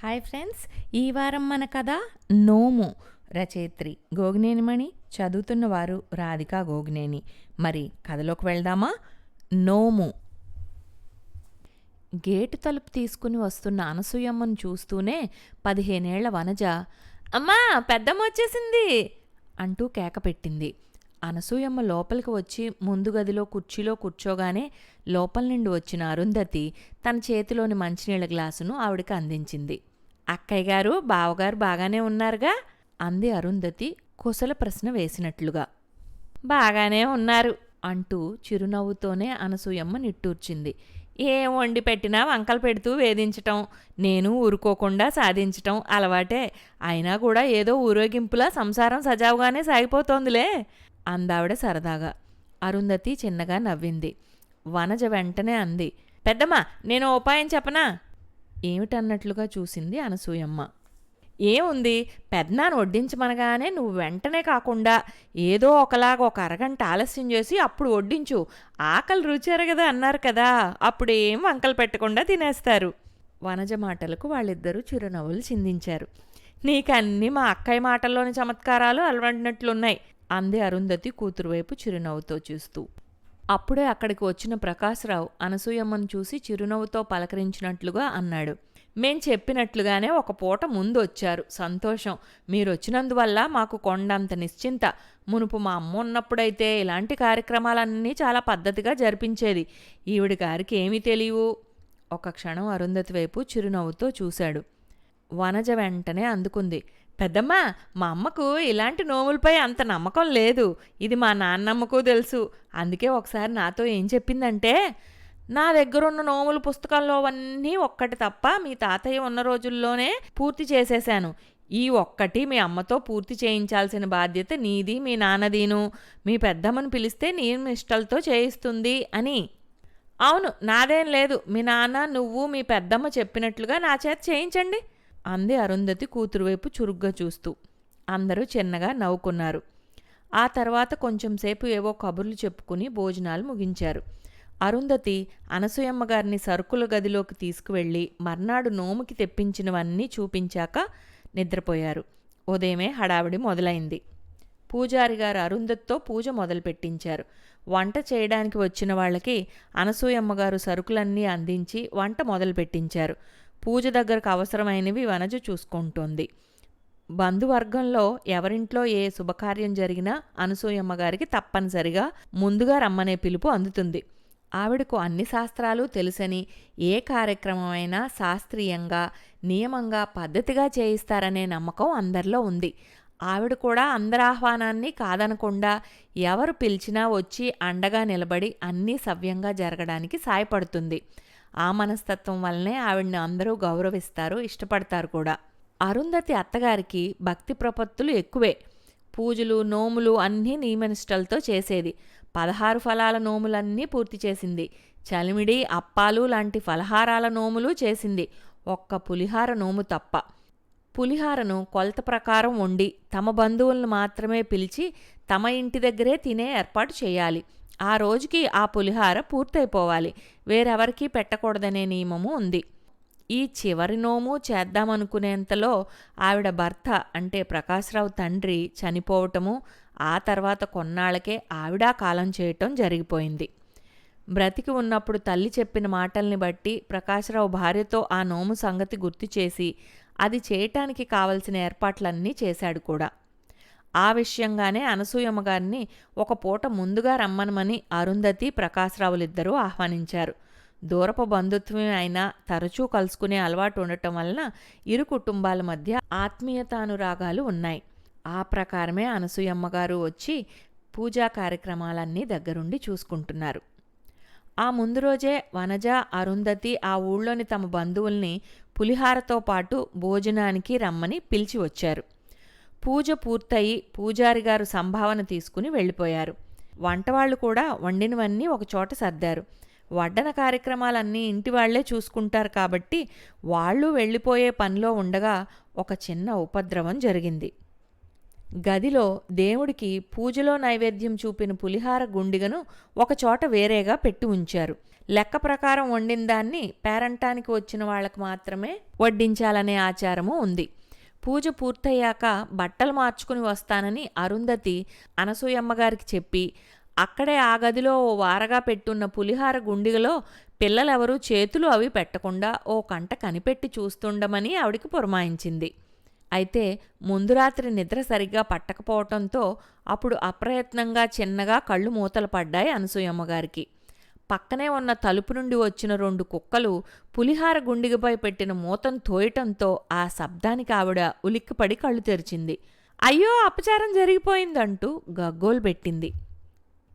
Hi friends, ఈ వారం మన కథ నోము. రచయిత్రి గోగినేనిమణి, చదువుతున్న వారు రాధికా గోగినేని. మరి కథలోకి వెళ్దామా? నోము. గేటు తలుపు తీసుకుని వస్తున్న అనసూయమ్మను చూస్తూనే 15 ఏళ్ల వనజ అమ్మా పెద్దమ్మ వచ్చేసింది అంటూ కేక పెట్టింది. అనసూయమ్మ లోపలికి వచ్చి ముందు గదిలో కుర్చీలో కూర్చోగానే లోపల నుండి వచ్చిన అరుంధతి తన చేతిలోని మంచినీళ్ళ గ్లాసును ఆవిడకి అందించింది. అక్కయ్య గారు, బావగారు బాగానే ఉన్నారుగా అంది అరుంధతి కుశల ప్రశ్న వేసినట్లుగా. బాగానే ఉన్నారు అంటూ చిరునవ్వుతోనే అనసూయమ్మ నిట్టూర్చింది. ఏం వండి పెట్టినా వంకలు పెడుతూ వేధించటం, నేను ఊరుకోకుండా సాధించటం అలవాటే. అయినా కూడా ఏదో ఊరేగింపులా సంసారం సజావుగానే సాగిపోతోందిలే అందావిడ సరదాగా. అరుంధతి చిన్నగా నవ్వింది. వనజ వెంటనే అంది, పెద్దమ్మ నేను ఉపాయం చెప్పనా? ఏమిటన్నట్లుగా చూసింది అనసూయమ్మ. ఏముంది, పెద్దనాన్న వడ్డించమనగానే నువ్వు వెంటనే కాకుండా ఏదో ఒకలాగా ఒక అరగంట ఆలస్యం చేసి అప్పుడు వడ్డించు. ఆకలి రుచెరగదా అన్నారు కదా, అప్పుడేం వంకలు పెట్టకుండా తినేస్తారు. వనజ మాటలకు వాళ్ళిద్దరూ చిరునవ్వులు చిందించారు. నీకన్నీ మా అక్కయ్య మాటల్లోని చమత్కారాలు అలవాడినట్లున్నాయి అంది అరుంధతి కూతురు వైపు చిరునవ్వుతో చూస్తూ. అప్పుడే అక్కడికి వచ్చిన ప్రకాశ్రావు అనసూయమ్మను చూసి చిరునవ్వుతో పలకరించినట్లుగా అన్నాడు. మేం చెప్పినట్లుగానే ఒక పూట ముందు వచ్చారు, సంతోషం. మీరొచ్చినందువల్ల మాకు కొండంత నిశ్చింత. మునుపు మా అమ్మ ఉన్నప్పుడైతే ఇలాంటి కార్యక్రమాలన్నీ చాలా పద్ధతిగా జరిపించేది. ఈవిడి గారికి ఏమీ తెలియవు. ఒక క్షణం అరుంధతి వైపు చిరునవ్వుతో చూశాడు. వనజ వెంటనే అందుకుంది. పెద్దమ్మా, మా అమ్మకు ఇలాంటి నోములపై అంత నమ్మకం లేదు. ఇది మా నాన్నమ్మకు తెలుసు. అందుకే ఒకసారి నాతో ఏం చెప్పిందంటే, నా దగ్గరున్న నోముల పుస్తకాల్లోవన్నీ ఒక్కటి తప్ప మీ తాతయ్య ఉన్న రోజుల్లోనే పూర్తి చేసేశాను. ఈ ఒక్కటి మీ అమ్మతో పూర్తి చేయించాల్సిన బాధ్యత నీది, మీ నాన్నదీను. మీ పెద్దమ్మను పిలిస్తే నీ నిష్టలతో చేయిస్తుంది అని. అవును, నాదేం లేదు. మీ నాన్న, నువ్వు, మీ పెద్దమ్మ చెప్పినట్లుగా నా చేత చేయించండి అంది అరుంధతి కూతురు వైపు చురుగ్గా చూస్తూ. అందరూ చిన్నగా నవ్వుకున్నారు. ఆ తర్వాత కొంచెంసేపు ఏవో కబుర్లు చెప్పుకుని భోజనాలు ముగించారు. అరుంధతి అనసూయమ్మగారిని సరుకుల గదిలోకి తీసుకువెళ్ళి మర్నాడు నోముకి తెప్పించినవన్నీ చూపించాక నిద్రపోయారు. ఉదయమే హడావిడి మొదలైంది. పూజారి గారు అరుంధతితో పూజ మొదలుపెట్టించారు. వంట చేయడానికి వచ్చిన వాళ్ళకి అనసూయమ్మగారు సరుకులన్నీ అందించి వంట మొదలుపెట్టించారు. పూజ దగ్గరకు అవసరమైనవి వనజ చూసుకుంటోంది. బంధువర్గంలో ఎవరింట్లో ఏ శుభకార్యం జరిగినా అనసూయమ్మగారికి తప్పనిసరిగా ముందుగా రమ్మనే పిలుపు అందుతుంది. ఆవిడకు అన్ని శాస్త్రాలు తెలుసని ఏ కార్యక్రమమైనా శాస్త్రీయంగా, నియమంగా, పద్ధతిగా చేయిస్తారనే నమ్మకం అందరిలో ఉంది. ఆవిడ కూడా అందరి ఆహ్వానాన్ని కాదనకుండా ఎవరు పిలిచినా వచ్చి అండగా నిలబడి అన్నీ సవ్యంగా జరగడానికి సాయపడుతుంది. ఆ మనస్తత్వం వల్లనే ఆవిడ్ని అందరూ గౌరవిస్తారు, ఇష్టపడతారు కూడా. అరుంధతి అత్తగారికి భక్తి ప్రపత్తులు ఎక్కువే. పూజలు, నోములు అన్నీ నియమనిష్టలతో చేసేది. 16 ఫలాల నోములన్నీ పూర్తి చేసింది. చలిమిడి, అప్పాలు లాంటి ఫలహారాల నోములు చేసింది. ఒక్క పులిహార నోము తప్ప. పులిహారను కొలత ప్రకారం వండి తమ బంధువులను మాత్రమే పిలిచి తమ ఇంటి దగ్గరే తినే ఏర్పాటు చేయాలి. ఆ రోజుకి ఆ పులిహార పూర్తయిపోవాలి. వేరెవరికీ పెట్టకూడదనే నియమము ఉంది. ఈ చివరి నోము చేద్దామనుకునేంతలో ఆవిడ భర్త అంటే ప్రకాశ్రావు తండ్రి చనిపోవటము, ఆ తర్వాత కొన్నాళ్లకే ఆవిడా కాలం చేయటం జరిగిపోయింది. బ్రతికి ఉన్నప్పుడు తల్లి చెప్పిన మాటల్ని బట్టి ప్రకాశ్రావు భార్యతో ఆ నోము సంగతి గుర్తు చేసి అది చేయటానికి కావలసిన ఏర్పాట్లన్నీ చేశాడు కూడా. ఆ విషయంగానే అనసూయమ్మగారిని ఒక పూట ముందుగా రమ్మనమని అరుంధతి, ప్రకాశ్రావులిద్దరూ ఆహ్వానించారు. దూరపు బంధుత్వమే అయినా తరచూ కలుసుకునే అలవాటు ఉండటం వలన ఇరు కుటుంబాల మధ్య ఆత్మీయతానురాగాలు ఉన్నాయి. ఆ ప్రకారమే అనసూయమ్మగారు వచ్చి పూజా కార్యక్రమాలన్నీ దగ్గరుండి చూసుకుంటున్నారు. ఆ ముందు రోజే వనజ, అరుంధతి ఆ ఊళ్ళోని తమ బంధువుల్ని పులిహారతో పాటు భోజనానికి రమ్మని పిలిచి వచ్చారు. పూజ పూర్తయి పూజారిగారు సంభావన తీసుకుని వెళ్ళిపోయారు. వంటవాళ్లు కూడా వండినవన్నీ ఒకచోట సర్దారు. వడ్డన కార్యక్రమాలన్నీ ఇంటివాళ్లే చూసుకుంటారు కాబట్టి వాళ్ళు వెళ్ళిపోయే పనిలో ఉండగా ఒక చిన్న ఉపద్రవం జరిగింది. గదిలో దేవుడికి పూజలో నైవేద్యం చూపిన పులిహార గుండిగను ఒకచోట వేరేగా పెట్టి ఉంచారు. లెక్క ప్రకారం వండిన దాన్ని పేరంటానికి వచ్చిన వాళ్ళకు మాత్రమే వడ్డించాలనే ఆచారము ఉంది. పూజ పూర్తయ్యాక బట్టలు మార్చుకుని వస్తానని అరుంధతి అనసూయమ్మగారికి చెప్పి అక్కడే ఆ గదిలో ఓ వారగా పెట్టున్న పులిహార గుండిగలో పిల్లలెవరూ చేతులు అవి పెట్టకుండా ఓ కంట కనిపెట్టి చూస్తుండమని ఆవిడికి పురమాయించింది. అయితే ముందు రాత్రి నిద్ర సరిగ్గా పట్టకపోవటంతో అప్పుడు అప్రయత్నంగా చిన్నగా కళ్ళు మూతలు పడ్డాయి అనసూయమ్మగారికి. పక్కనే ఉన్న తలుపు నుండి వచ్చిన 2 కుక్కలు పులిహార గుండిగపై పెట్టిన మూతను తోయటంతో ఆ శబ్దానికి ఆవిడ ఉలిక్కిపడి కళ్ళు తెరిచింది. అయ్యో, అపచారం జరిగిపోయిందంటూ గగ్గోలు పెట్టింది.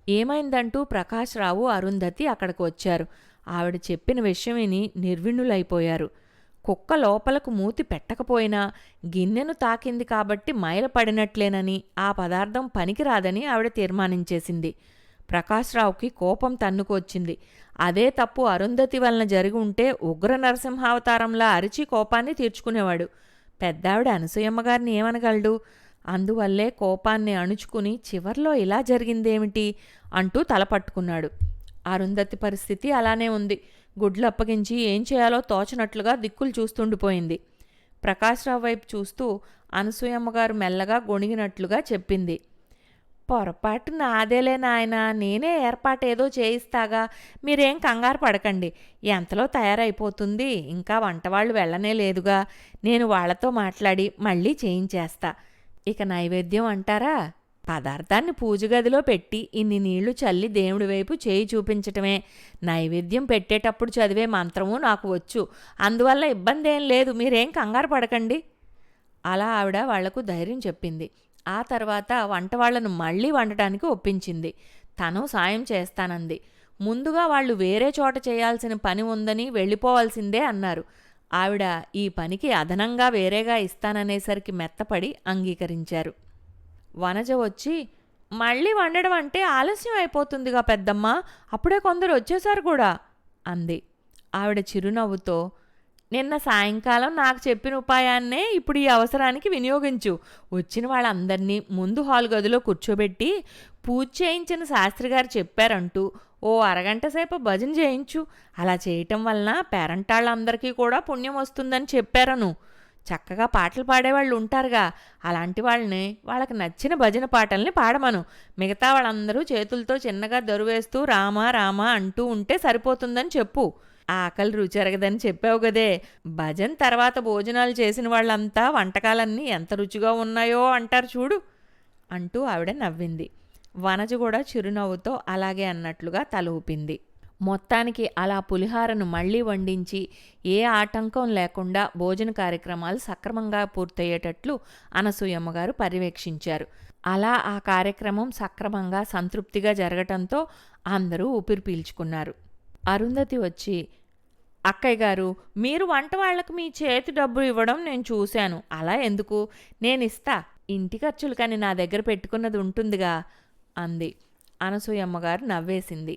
ఏమైందంటూ ప్రకాశ్రావు, అరుంధతి అక్కడికి వచ్చారు. ఆవిడ చెప్పిన విషయం విని నిర్విణ్ణులైపోయారు. కుక్క లోపలకు మూతి పెట్టకపోయినా గిన్నెను తాకింది కాబట్టి మైలపడినట్లేనని, ఆ పదార్థం పనికిరాదని ఆవిడ తీర్మానించేసింది. ప్రకాశ్రావుకి కోపం తన్నుకొచ్చింది. అదే తప్పు అరుంధతి వలన జరిగి ఉంటే ఉగ్ర నరసింహావతారంలా అరిచి కోపాన్ని తీర్చుకునేవాడు. పెద్దావిడ అనసూయమ్మగారిని ఏమనగలడు? అందువల్లే కోపాన్ని అణుచుకుని చివర్లో ఇలా జరిగిందేమిటి అంటూ తలపట్టుకున్నాడు. అరుంధతి పరిస్థితి అలానే ఉంది. గుడ్లు అప్పగించి ఏం చేయాలో తోచనట్లుగా దిక్కులు చూస్తుండిపోయింది. ప్రకాశ్రావు వైపు చూస్తూ అనసూయమ్మగారు మెల్లగా గొణిగినట్లుగా చెప్పింది. పొరపాటు నాదేలే నాయనా, నేనే ఏర్పాటేదో చేయిస్తాగా, మీరేం కంగారు పడకండి. ఎంతలో తయారైపోతుంది, ఇంకా వంటవాళ్ళు వెళ్ళనే లేదుగా. నేను వాళ్లతో మాట్లాడి మళ్ళీ చేయించేస్తా. ఇక నైవేద్యం అంటారా? పదార్థాన్ని పూజగదిలో పెట్టి ఇన్ని నీళ్లు చల్లి దేవుడి వైపు చేయి చూపించటమే. నైవేద్యం పెట్టేటప్పుడు చదివే మంత్రము నాకు వచ్చు. అందువల్ల ఇబ్బంది ఏం లేదు, మీరేం కంగారు పడకండి. అలా ఆవిడ వాళ్లకు ధైర్యం చెప్పింది. ఆ తర్వాత వంటవాళ్లను మళ్లీ వండటానికి ఒప్పించింది. తను సాయం చేస్తానంది. ముందుగా వాళ్ళు వేరే చోట చేయాల్సిన పని ఉందని వెళ్ళిపోవాల్సిందే అన్నారు. ఆవిడ ఈ పనికి అదనంగా వేరేగా ఇస్తాననేసరికి మెత్తపడి అంగీకరించారు. వనజ వచ్చి, మళ్ళీ వండడం అంటే ఆలస్యం అయిపోతుందిగా పెద్దమ్మ, అప్పుడే కొందరు వచ్చేశారు కూడా అంది. ఆవిడ చిరునవ్వుతో, నిన్న సాయంకాలం నాకు చెప్పిన ఉపాయాన్నే ఇప్పుడు ఈ అవసరానికి వినియోగించు. వచ్చిన వాళ్ళందరినీ ముందు హాల్ గదిలో కూర్చోబెట్టి పూజ చేయించిన శాస్త్రిగారు చెప్పారంటూ ఓ అరగంట సేపు భజన చేయించు. అలా చేయటం వలన పేరంటాళ్ళందరికీ కూడా పుణ్యం వస్తుందని చెప్పారను. చక్కగా పాటలు పాడేవాళ్ళు ఉంటారుగా, అలాంటి వాళ్ళని వాళ్ళకి నచ్చిన భజన పాటల్ని పాడమను. మిగతా వాళ్ళందరూ చేతులతో చిన్నగా దరువేస్తూ రామా రామా అంటూ ఉంటే సరిపోతుందని చెప్పు. ఆకలి రుచెరగదని చెప్పావు గదే, భజన్ తర్వాత భోజనాలు చేసిన వాళ్ళంతా వంటకాలన్నీ ఎంత రుచిగా ఉన్నాయో అంటారు చూడు అంటూ ఆవిడ నవ్వింది. వనజ కూడా చిరునవ్వుతో అలాగే అన్నట్లుగా తల ఊపింది. మొత్తానికి అలా పులిహారను మళ్లీ వండించి ఏ ఆటంకం లేకుండా భోజన కార్యక్రమాలు సక్రమంగా పూర్తయ్యేటట్లు అనసూయమ్మగారు పర్యవేక్షించారు. అలా ఆ కార్యక్రమం సక్రమంగా సంతృప్తిగా జరగటంతో అందరూ ఊపిరి పీల్చుకున్నారు. అరుంధతి వచ్చి, అక్కయ్య గారు, మీరు వంట వాళ్లకు మీ చేతి డబ్బు ఇవ్వడం నేను చూశాను. అలా ఎందుకు? నేనిస్తా, ఇంటి ఖర్చులు కానీ నా దగ్గర పెట్టుకున్నది ఉంటుందిగా అంది. అనసూయమ్మగారు నవ్వేసింది.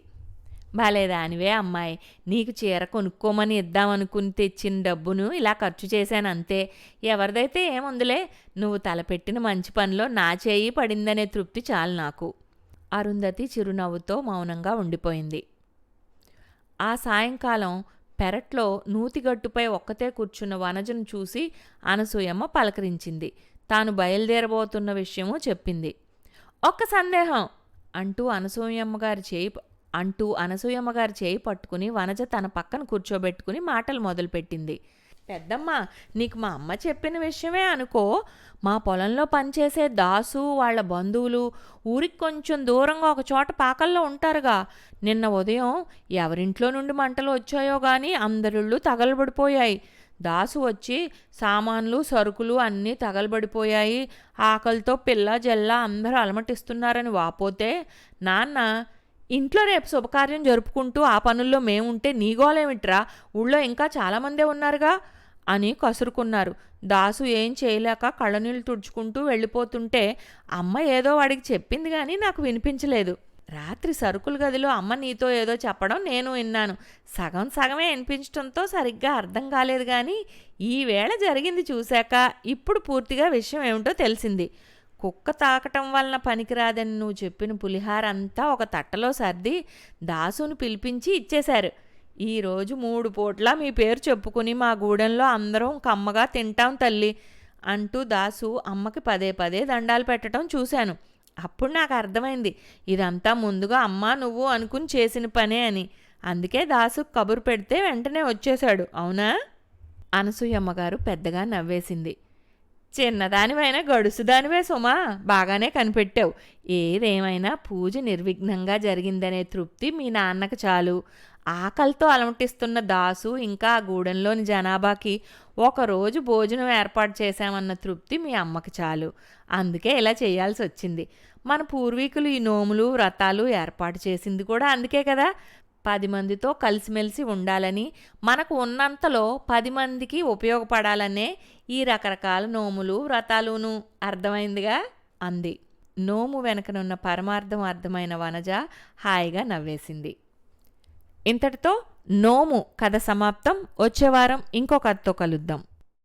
బాలేదానివే అమ్మాయి, నీకు చీర కొనుక్కోమని ఇద్దామనుకుని తెచ్చిన డబ్బును ఇలా ఖర్చు చేశానంతే. ఎవరిదైతే ఏముందిలే, నువ్వు తలపెట్టిన మంచి పనిలో నా చేయి పడిందనే తృప్తి చాలు నాకు. అరుంధతి చిరునవ్వుతో మౌనంగా ఉండిపోయింది. ఆ సాయంకాలం పెరట్లో నూతిగట్టుపై ఒక్కతే కూర్చున్న వనజను చూసి అనసూయమ్మ పలకరించింది. తాను బయలుదేరబోతున్న విషయమూ చెప్పింది. ఒక్క సందేహం అంటూ అనసూయమ్మగారి చేయి పట్టుకుని వనజ తన పక్కన కూర్చోబెట్టుకుని మాటలు మొదలుపెట్టింది. పెద్దమ్మ, నీకు మా అమ్మ చెప్పిన విషయమే అనుకో. మా పొలంలో పనిచేసే దాసు వాళ్ళ బంధువులు ఊరికి కొంచెం దూరంగా ఒక చోట పాకల్లో ఉంటారుగా. నిన్న ఉదయం ఎవరింట్లో నుండి మంటలు వచ్చాయో గాని అందరిళ్ళు తగలబడిపోయాయి. దాసు వచ్చి సామాన్లు సరుకులు అన్నీ తగలబడిపోయాయి, ఆకలితో పిల్ల జల్ల అందరూ అలమటిస్తున్నారని వాపోతే, నాన్న ఇంట్లో రేపు శుభకార్యం జరుపుకుంటూ ఆ పనుల్లో మేముంటే నీగోలేమిట్రా, ఊళ్ళో ఇంకా చాలామందే ఉన్నారుగా అని కసురుకున్నారు. దాసు ఏం చేయలేక కళ్ళనీళ్ళు తుడుచుకుంటూ వెళ్ళిపోతుంటే అమ్మ ఏదో వాడికి చెప్పింది కానీ నాకు వినిపించలేదు. రాత్రి సరుకుల గదిలో అమ్మ నీతో ఏదో చెప్పడం నేను విన్నాను. సగం సగమే వినిపించడంతో సరిగ్గా అర్థం కాలేదు కానీ ఈవేళ జరిగింది చూశాక ఇప్పుడు పూర్తిగా విషయం ఏమిటో తెలిసింది. కుక్క తాకటం వలన పనికిరాదని నువ్వు చెప్పిన పులిహార అంతా ఒక తట్టలో సర్ది దాసుని పిలిపించి ఇచ్చేశారు. ఈరోజు 3 పూట్లా మీ పేరు చెప్పుకుని మా గూడెంలో అందరం కమ్మగా తింటాం తల్లి అంటూ దాసు అమ్మకి పదే పదే దండాలు పెట్టడం చూశాను. అప్పుడు నాకు అర్థమైంది ఇదంతా ముందుగా అమ్మ నువ్వు అనుకుని చేసిన పనే అని. అందుకే దాసు కబురు పెడితే వెంటనే వచ్చేశాడు, అవునా? అనసూయమ్మగారు పెద్దగా నవ్వేసింది. చిన్నదానివైనా గడుసుదానివే సుమా, బాగానే కనిపెట్టావు. ఏదేమైనా పూజ నిర్విఘ్నంగా జరిగిందనే తృప్తి మీ నాన్నకు చాలు. ఆకలితో అలమటిస్తున్న దాసు ఇంకా ఆ గూడెంలోని జనాభాకి ఒకరోజు భోజనం ఏర్పాటు చేశామన్న తృప్తి మీ అమ్మకి చాలు. అందుకే ఇలా చేయాల్సి వచ్చింది. మన పూర్వీకులు ఈ నోములు వ్రతాలు ఏర్పాటు చేసింది కూడా అందుకే కదా. 10 మందితో కలిసిమెలిసి ఉండాలని, మనకు ఉన్నంతలో 10 మందికి ఉపయోగపడాలనే ఈ రకరకాల నోములు వ్రతాలును. అర్థమైందిగా అంది. నోము వెనకనున్న పరమార్థం అర్థమైన వనజ హాయిగా నవ్వేసింది. ఇంతటితో నోము కథ సమాప్తం. వచ్చే వారం ఇంకో కథతో కలుద్దాం.